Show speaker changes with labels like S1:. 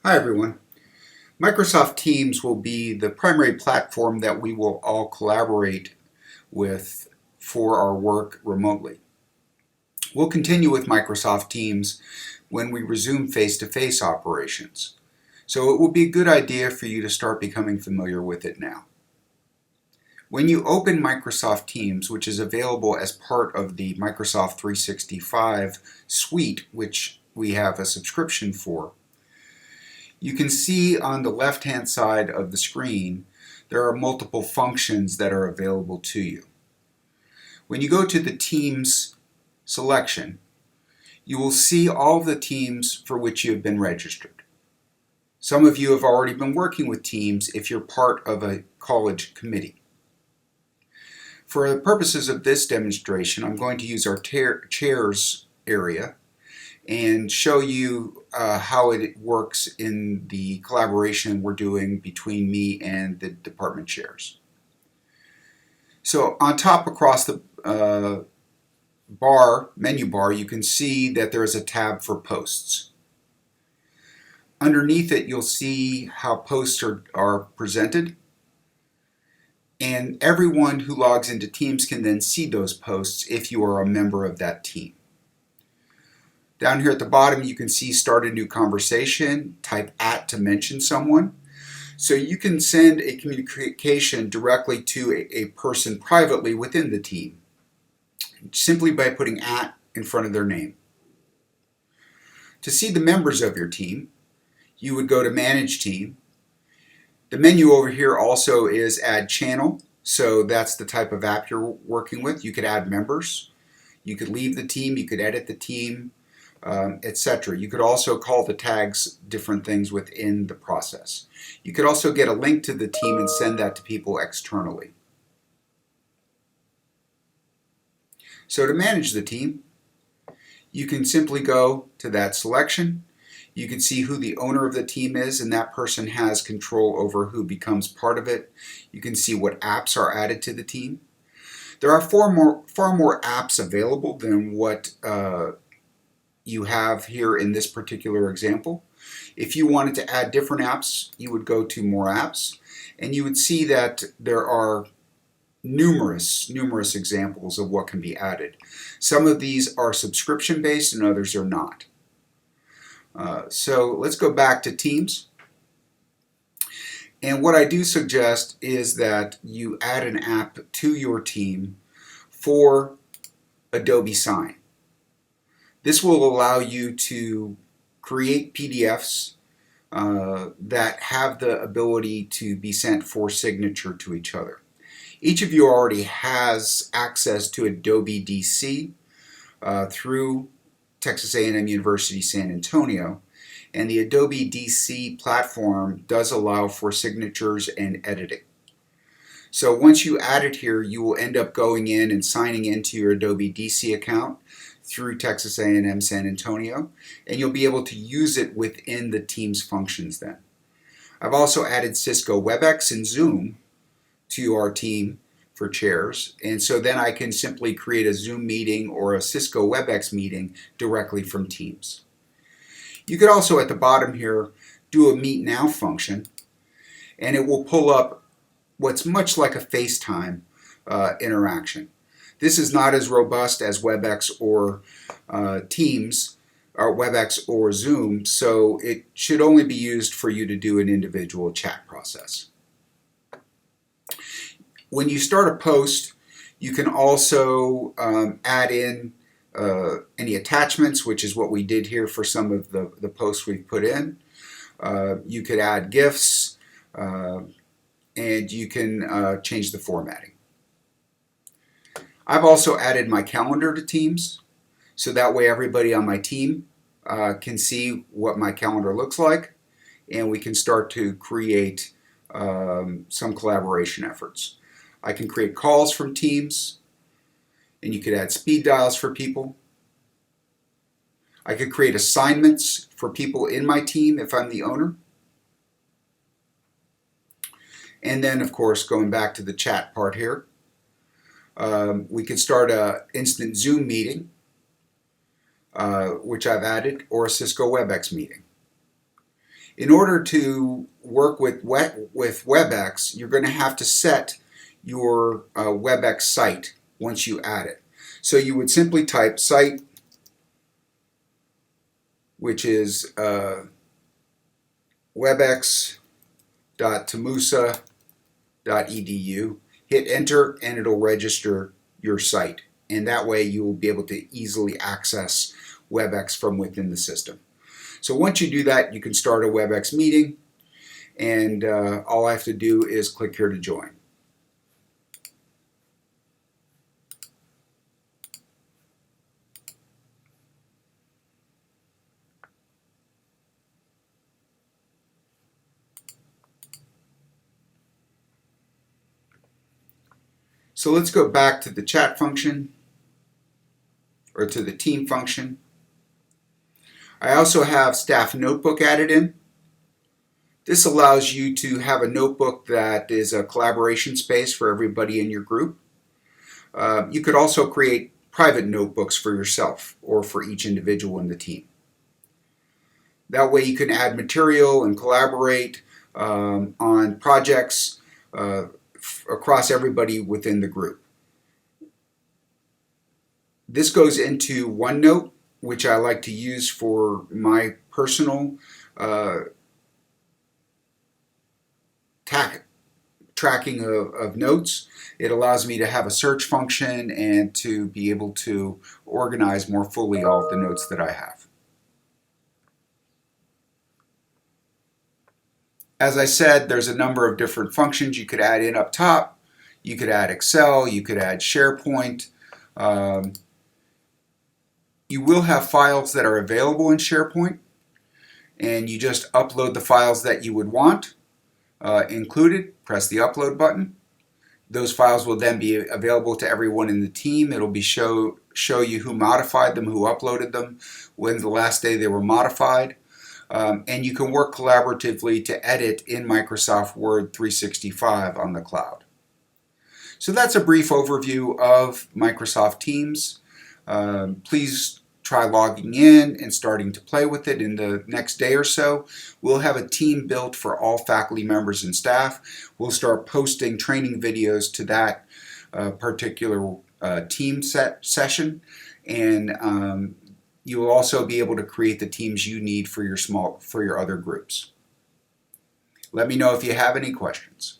S1: Hi everyone. Microsoft Teams will be the primary platform that we will all collaborate with for our work remotely. We'll continue with Microsoft Teams when we resume face-to-face operations. So it will be a good idea for you to start becoming familiar with it now. When you open Microsoft Teams, which is available as part of the Microsoft 365 suite, which we have a subscription for, you can see on the left-hand side of the screen there are multiple functions that are available to you. When you go to the Teams selection, you will see all the teams for which you have been registered. Some of you have already been working with Teams if you're part of a college committee. For the purposes of this demonstration, I'm going to use our chairs area and show you how it works in the collaboration we're doing between me and the department chairs. So on top across the menu bar, you can see that there is a tab for posts. Underneath it, you'll see how posts are presented, and everyone who logs into Teams can then see those posts if you are a member of that team. Down here at the bottom, you can see start a new conversation, type @ to mention someone. So you can send a communication directly to a person privately within the team, simply by putting @ in front of their name. To see the members of your team, you would go to Manage Team. The menu over here also is Add Channel, so that's the type of app you're working with. You could add members, you could leave the team, you could edit the team, etc. You could also call the tags different things within the process. You could also get a link to the team and send that to people externally. So to manage the team, you can simply go to that selection. You can see who the owner of the team is, and that person has control over who becomes part of it. You can see what apps are added to the team. There are far more apps available than what you have here in this particular example. If you wanted to add different apps, you would go to More Apps, and you would see that there are numerous examples of what can be added. Some of these are subscription based and others are not. So let's go back to Teams. And what I do suggest is that you add an app to your team for Adobe Sign. This will allow you to create PDFs that have the ability to be sent for signature to each other. Each of you already has access to Adobe DC through Texas A&M University San Antonio, and the Adobe DC platform does allow for signatures and editing. So once you add it here, you will end up going in and signing into your Adobe DC account through Texas A&M San Antonio, and you'll be able to use it within the Teams functions then. I've also added Cisco WebEx and Zoom to our team for chairs, and so then I can simply create a Zoom meeting or a Cisco WebEx meeting directly from Teams. You could also at the bottom here do a Meet Now function, and it will pull up what's much like a FaceTime interaction. This is not as robust as WebEx or Teams, or WebEx or Zoom, so it should only be used for you to do an individual chat process. When you start a post, you can also add in any attachments, which is what we did here for some of the posts we've put in. You could add GIFs, and you can change the formatting. I've also added my calendar to Teams, so that way everybody on my team can see what my calendar looks like, and we can start to create some collaboration efforts. I can create calls from Teams, and you could add speed dials for people. I could create assignments for people in my team if I'm the owner. And then, of course, going back to the chat part here, we could start an instant Zoom meeting, which I've added, or a Cisco WebEx meeting. In order to work with WebEx, you're going to have to set your WebEx site once you add it. So you would simply type site, which is webex.tamusa.edu. Hit enter and it'll register your site. And that way you will be able to easily access WebEx from within the system. So once you do that, you can start a WebEx meeting, and all I have to do is click here to join. So let's go back to the chat function, or to the team function. I also have Staff Notebook added in. This allows you to have a notebook that is a collaboration space for everybody in your group. You could also create private notebooks for yourself or for each individual in the team. That way you can add material and collaborate on projects across everybody within the group. This goes into OneNote, which I like to use for my personal tracking of notes. It allows me to have a search function and to be able to organize more fully all of the notes that I have. As I said, there's a number of different functions you could add in up top. You could add Excel, you could add SharePoint. You will have files that are available in SharePoint, and you just upload the files that you would want included. Press the upload button. Those files will then be available to everyone in the team. It'll be show you who modified them, who uploaded them, when the last day they were modified. And you can work collaboratively to edit in Microsoft Word 365 on the cloud. So that's a brief overview of Microsoft Teams. Please try logging in and starting to play with it in the next day or so. We'll have a team built for all faculty members and staff. We'll start posting training videos to that particular team session, and you will also be able to create the teams you need for your other groups. Let me know if you have any questions.